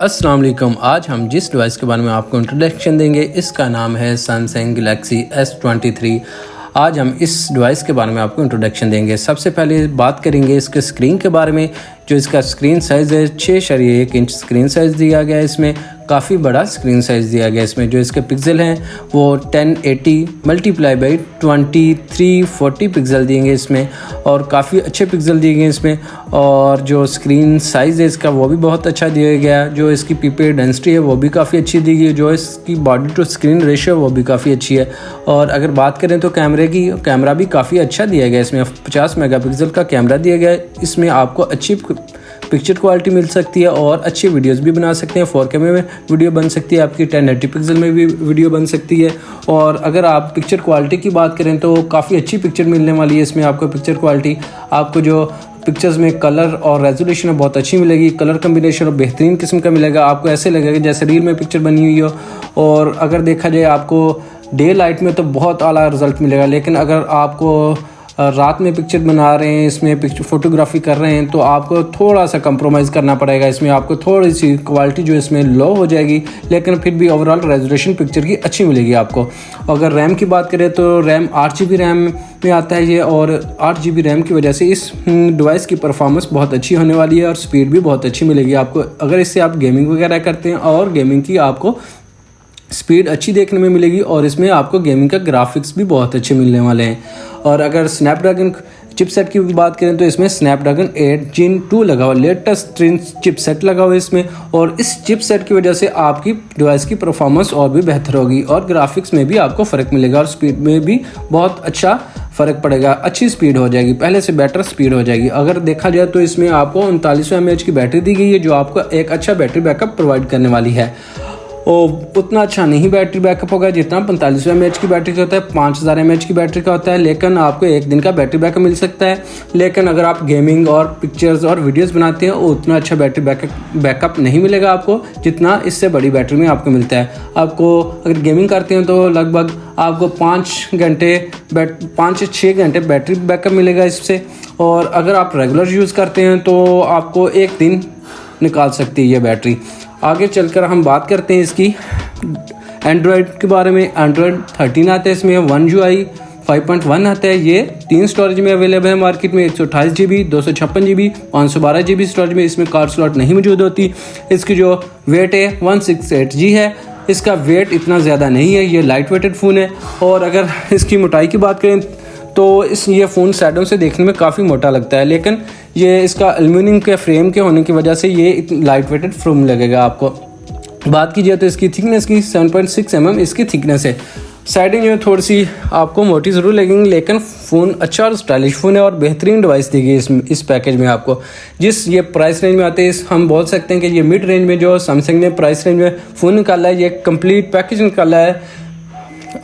अस्सलाम वालेकुम। आज हम जिस डिवाइस के बारे में आपको इंट्रोडक्शन देंगे इसका नाम है सैमसंग गैलेक्सी S23। आज हम इस डिवाइस के बारे में आपको इंट्रोडक्शन देंगे। सबसे पहले बात करेंगे इसके स्क्रीन के बारे में। जो इसका स्क्रीन साइज़ है 6.1 इंच स्क्रीन साइज़ दिया गया है। इसमें काफ़ी बड़ा स्क्रीन साइज़ दिया गया है। इसमें जो इसके पिक्सल हैं वो 1080 मल्टीप्लाई बाई 2340 पिक्सल दिएंगे इसमें, और काफ़ी अच्छे पिक्सल दिए गए इसमें। और जो स्क्रीन साइज़ है इसका वो भी बहुत अच्छा दिया गया है। जो इसकी पीपीआई डेंसिटी है वो भी काफ़ी अच्छी दी गई है। जो इसकी बॉडी टू स्क्रीन रेशियो वो भी काफ़ी अच्छी है। और अगर बात करें तो कैमरा भी काफ़ी अच्छा दिया गया है। इसमें 50 मेगापिक्सल का कैमरा दिया गया है। इसमें आपको अच्छी पिक्चर क्वालिटी मिल सकती है और अच्छी वीडियोस भी बना सकते हैं। 4K में वीडियो बन सकती है, आपकी 1080 पिक्सल में भी वीडियो बन सकती है। और अगर आप पिक्चर क्वालिटी की बात करें तो काफ़ी अच्छी पिक्चर मिलने वाली है इसमें। आपको पिक्चर क्वालिटी, आपको जो पिक्चर्स में कलर और रेजोल्यूशन है बहुत अच्छी मिलेगी। कलर कम्बिनेशन और बेहतरीन किस्म का मिलेगा। आपको ऐसे लगेगा जैसे रील में पिक्चर बनी हुई हो। और अगर देखा जाए आपको डे लाइट में तो बहुत आला रिजल्ट मिलेगा, लेकिन अगर आपको रात में पिक्चर बना रहे हैं, इसमें पिक्चर फोटोग्राफी कर रहे हैं, तो आपको थोड़ा सा कंप्रोमाइज़ करना पड़ेगा। इसमें आपको थोड़ी सी क्वालिटी जो इसमें लो हो जाएगी, लेकिन फिर भी ओवरऑल रेजोल्यूशन पिक्चर की अच्छी मिलेगी आपको। अगर रैम की बात करें तो रैम 8 GB रैम में आता है ये, और 8 GB रैम की वजह से इस डिवाइस की परफॉर्मेंस बहुत अच्छी होने वाली है और स्पीड भी बहुत अच्छी मिलेगी आपको। अगर इससे आप गेमिंग वगैरह करते हैं और गेमिंग की आपको स्पीड अच्छी देखने में मिलेगी, और इसमें आपको गेमिंग का ग्राफिक्स भी बहुत अच्छे मिलने वाले हैं। और अगर स्नैपड्रैगन चिपसेट की बात करें तो इसमें स्नैपड्रैगन 8 Gen 2 लगा हुआ, लेटेस्ट चिपसेट लगा हुआ है इसमें। और इस चिपसेट की वजह से आपकी डिवाइस की परफॉर्मेंस और भी बेहतर होगी, और ग्राफिक्स में भी आपको फ़र्क मिलेगा, और स्पीड में भी बहुत अच्छा फ़र्क पड़ेगा। अच्छी स्पीड हो जाएगी, पहले से बेटर स्पीड हो जाएगी। अगर देखा जाए तो इसमें आपको 3900 mAh की बैटरी दी गई है, जो आपको एक अच्छा बैटरी बैकअप प्रोवाइड करने वाली है। और उतना अच्छा नहीं बैटरी बैकअप होगा जितना 4500 mAh की बैटरी का होता है, 5000 mAh की बैटरी का होता है, लेकिन आपको एक दिन का बैटरी बैकअप मिल सकता है। लेकिन अगर आप गेमिंग और पिक्चर्स और वीडियोस बनाते हैं उतना अच्छा बैटरी बैकअप नहीं मिलेगा आपको जितना इससे बड़ी बैटरी में आपको मिलता है। आपको अगर गेमिंग करते हैं तो लगभग आपको 5 से 6 घंटे बैटरी बैकअप मिलेगा इससे। और अगर आप रेगुलर यूज़ करते हैं तो आपको एक दिन निकाल सकती है ये बैटरी। आगे चलकर हम बात करते हैं इसकी एंड्रॉयड के बारे में। एंड्रॉयड 13 आता है इसमें, One UI 5.1 आता है। ये 3 स्टोरेज में अवेलेबल है मार्केट में, 128 GB, 256 GB, 512 GB स्टोरेज में। इसमें कार्ड स्लॉट नहीं मौजूद होती। इसकी जो वेट है 168G है। इसका वेट इतना ज़्यादा नहीं है, ये लाइट वेटेड फ़ोन है। और अगर इसकी मोटाई की बात करें तो ये फ़ोन शैडो से देखने में काफ़ी मोटा लगता है, लेकिन ये इसका एल्युमिनियम के फ्रेम के होने की वजह से ये लाइट वेटेड फ्रेम लगेगा आपको। बात कीजिए तो इसकी थिकनेस की 7.6 mm इसकी थिकनेस है। साइडिंग जो थोड़ी सी आपको मोटी ज़रूर लगेंगी, लेकिन फ़ोन अच्छा और स्टाइलिश फ़ोन है और बेहतरीन डिवाइस दी गई इस पैकेज में आपको। जिस ये प्राइस रेंज में आते हैं, हम बोल सकते हैं कि ये मिड रेंज में जो सैमसंग ने प्राइस रेंज में फ़ोन निकाला है, ये कंप्लीट पैकेज निकाला है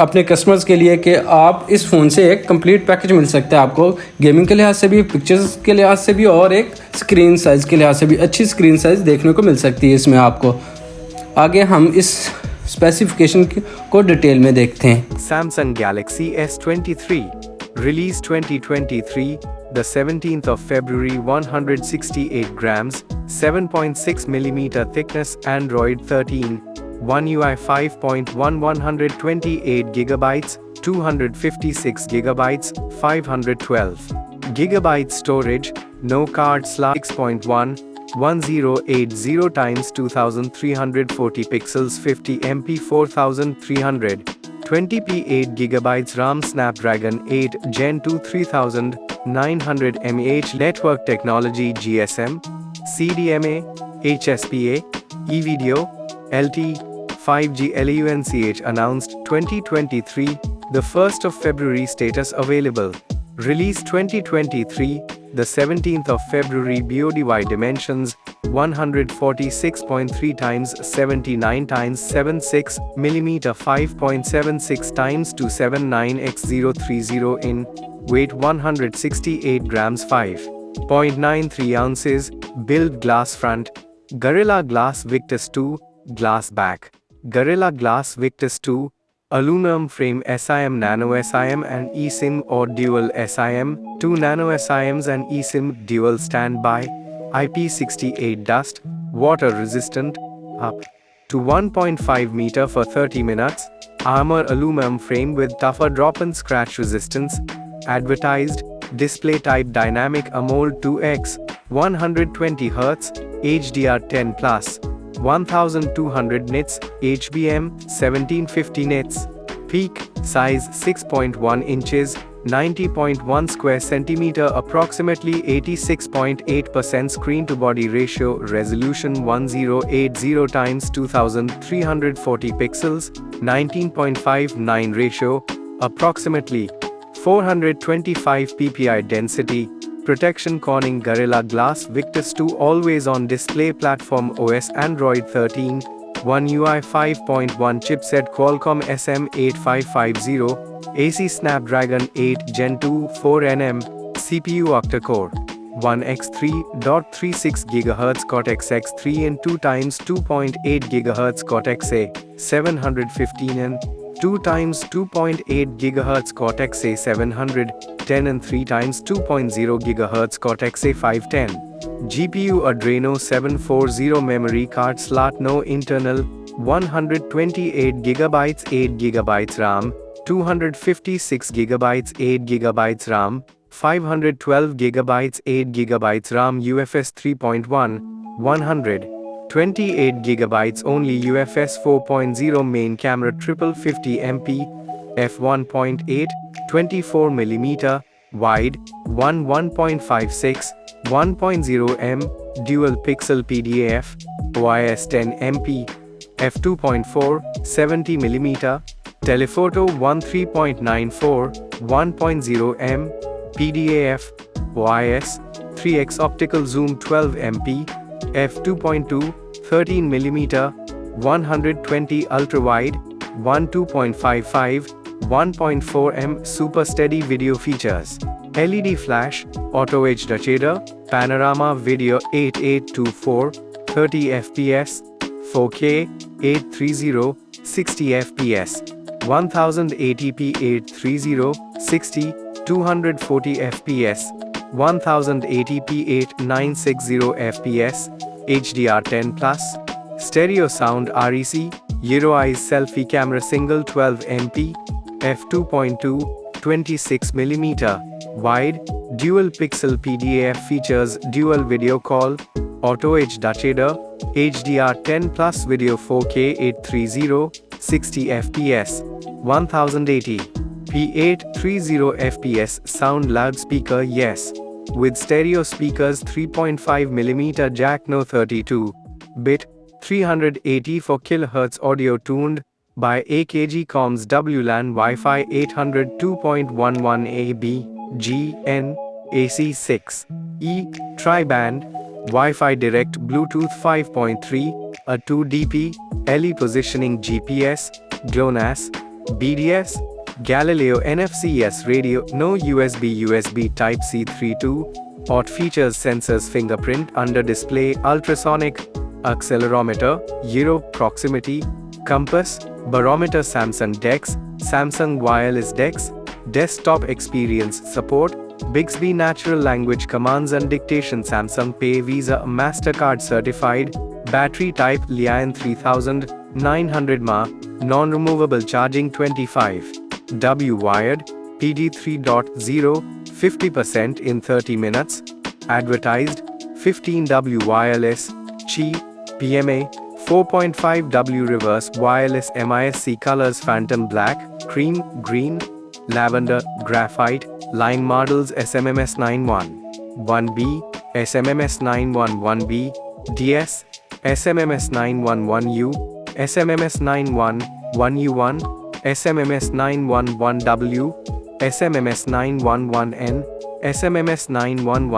अपने कस्टमर्स के लिए कि आप इस फ़ोन से एक कंप्लीट पैकेज मिल सकता है आपको, गेमिंग के लिहाज से भी, पिक्चर्स के लिहाज से भी, और एक स्क्रीन साइज़ के लिहाज से भी अच्छी स्क्रीन साइज़ देखने को मिल सकती है इसमें आपको। आगे हम इस स्पेसिफिकेशन को डिटेल में देखते हैं। Samsung Galaxy S23 Release 2023 the 17th of February, 168 grams, 7.6 mm thickness, Android 13, One UI 5.1, 128 gigabytes, 256 gigabytes, 512 gigabytes storage, no card slot, 6.1, 1080 times 2340 pixels, 50 MP, 4300, 20p, 8 gigabytes RAM, Snapdragon 8 Gen 2, 3900 mAh, network technology GSM, CDMA, HSPA, eVideo, LTE, 5G LUNCH announced 2023, the 1st of February, status available. Release 2023, the 17th of February, BODY dimensions 146.3 times 79 times 76 mm, 5.76 times 279 x 030 in, weight 168 grams, 5.93 ounces, build glass front, Gorilla Glass Victus 2, glass back, Gorilla Glass Victus 2, aluminum frame, SIM, nano SIM and eSIM or dual SIM, 2 nano SIMs and eSIM dual standby, IP68 dust, water resistant, up to 1.5 meter for 30 minutes. Armor aluminum frame with tougher drop and scratch resistance. Advertised display type Dynamic AMOLED 2x 120Hz HDR10 plus 1200 nits HBM 1750 nits. Peak size 6.1 inches 90.1 square centimeter, approximately 86.8% screen to body ratio, resolution 1080 times 2340 pixels, 19.59 ratio, approximately 425 ppi density. Protection Corning Gorilla Glass Victus 2 always on display platform OS Android 13, One UI 5.1 chipset Qualcomm SM8550, AC Snapdragon 8 Gen 2 4nm, CPU Octa-Core, 1x3.36 GHz Cortex-X3 and 2 times 2.8 GHz Cortex-A 715 and 2 times 2.8 GHz Cortex-A 710 and 3 times 2.0 GHz Cortex-A 510. GPU Adreno 740 memory card slot, no internal, 128 GB 8 GB RAM, 256 GB 8 GB RAM, 512 GB 8 GB RAM, UFS 3.1, 128 GB only, UFS 4.0 main camera, triple 50 MP, f1.8, 24mm, wide, 1.56, 1.0 m, dual pixel PDAF, OIS 10 MP, f2.4, 70mm, telephoto 13.94, 1.0 m, PDAF, OIS, 3x optical zoom 12 MP, f2.2, 13mm, 120 ultra-wide, 12.55, 1.4 m, super steady video features, LED flash, auto HDR, panorama video 8824, 30 fps, 4K, 830, 60 fps, 1080p 830, 60, 240 fps, 1080p 8960 fps, HDR10 plus, stereo sound REC, Euroeyes selfie camera single 12 MP, f2.2, 26mm, wide, dual pixel PDAF features dual video call, auto HDR, HDR10 plus video 4K 830, 60 fps, 1080p 830 fps, sound loudspeaker yes, with stereo speakers, 3.5mm jack, no 32-bit, 384 kHz audio, tuned by AKG Comms WLAN Wi-Fi 802.11 AB, GN, AC6E, tri-band, Wi-Fi Direct, Bluetooth 5.3, a 2DP, LE positioning, GPS, GLONASS, BDS, Galileo NFC-S radio, no USB Type-C 3.2, OT features, sensors, fingerprint, under display, ultrasonic, accelerometer, gyro, proximity, compass, barometer, Samsung DeX, Samsung Wireless DeX, desktop experience support, Bixby natural language commands and dictation, Samsung Pay, Visa, MasterCard certified, battery type Li-ion 3900 mAh, non-removable charging, 25W wired, PD 3.0, 50% in 30 minutes, advertised, 15W wireless, Qi, PMA, 4.5W reverse wireless, MISC colors, phantom black, cream, green, lavender, graphite, line models, SMMS 911B, SMMS 911B, DS, SMMS 911U, SMMS 911U1, SMMS 911W, SMMS 911N, SMMS 91110,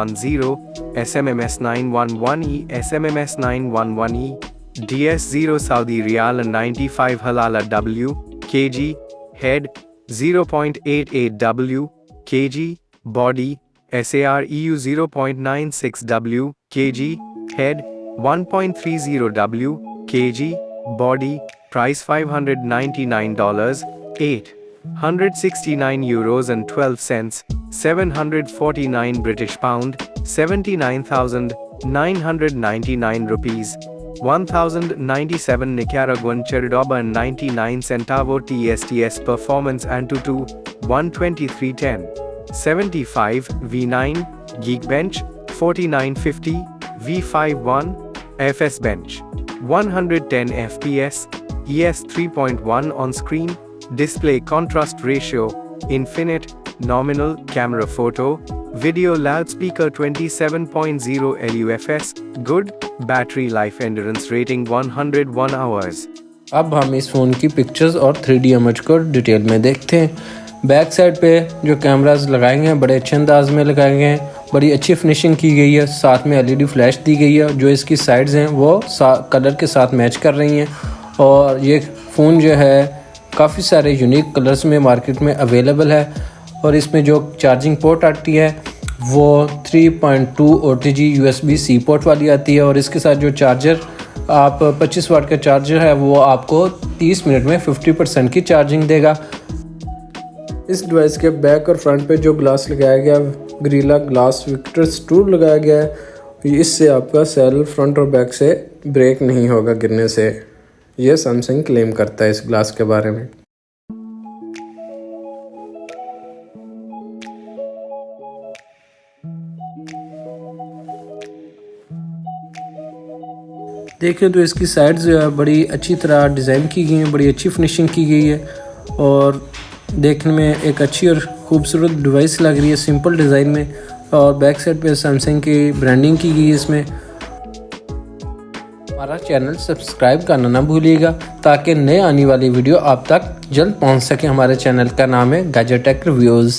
SMMS 911E, SMMS 911E, DS0 Saudi Riyal and 95 Halala W, kg, head, 0.88 W, kg, body, SAR EU 0.96 W, kg, head, 1.30 W, kg, body, price $599, 869 euros and 12 cents, 749 British pound, 79,999 rupees. 1097 Nicaraguan Cordoba 99 centavo TSTS performance Antutu 12310 75 V9 Geekbench 4950 V51 FS Bench 110 FPS ES 3.1 on screen display contrast ratio infinite nominal camera photo video loudspeaker 27.0 LUFS good battery life endurance rating 101 hours। अब हम इस phone की pictures और 3D image को detail में देखते हैं। Back side पे जो कैमरास लगाए गए हैं बड़े अच्छे अंदाज में लगाए गए हैं, बड़ी अच्छी फिनिशिंग की गई है, साथ में LED फ्लैश दी गई है। जो इसकी साइड्स हैं वो कलर के साथ मैच कर रही हैं और ये फ़ोन जो है काफ़ी सारे यूनिक कलर्स में मार्केट में अवेलेबल है। और इसमें जो चार्जिंग पोर्ट आती है वो 3.2 OTG USB-C पोर्ट वाली आती है और इसके साथ जो चार्जर आप 25 वाट का चार्जर है वो आपको 30 मिनट में 50% की चार्जिंग देगा। इस डिवाइस के बैक और फ्रंट पे जो ग्लास लगाया गया ग्रिला ग्लास विक्टर्स 2 लगाया गया है, इससे आपका सेल फ्रंट और बैक से ब्रेक नहीं होगा गिरने से। यह सैमसंग क्लेम करता है इस ग्लास के बारे में। देखें तो इसकी साइड्स जो है बड़ी अच्छी तरह डिज़ाइन की गई है, बड़ी अच्छी फिनिशिंग की गई है और देखने में एक अच्छी और ख़ूबसूरत डिवाइस लग रही है सिंपल डिज़ाइन में। और बैक साइड पे सैमसंग की ब्रांडिंग की गई है इसमें। हमारा चैनल सब्सक्राइब करना ना भूलिएगा ताकि नए आने वाली वीडियो आप तक जल्द पहुंच सके। हमारे चैनल का नाम है गैजेट टेक रिव्यूज़।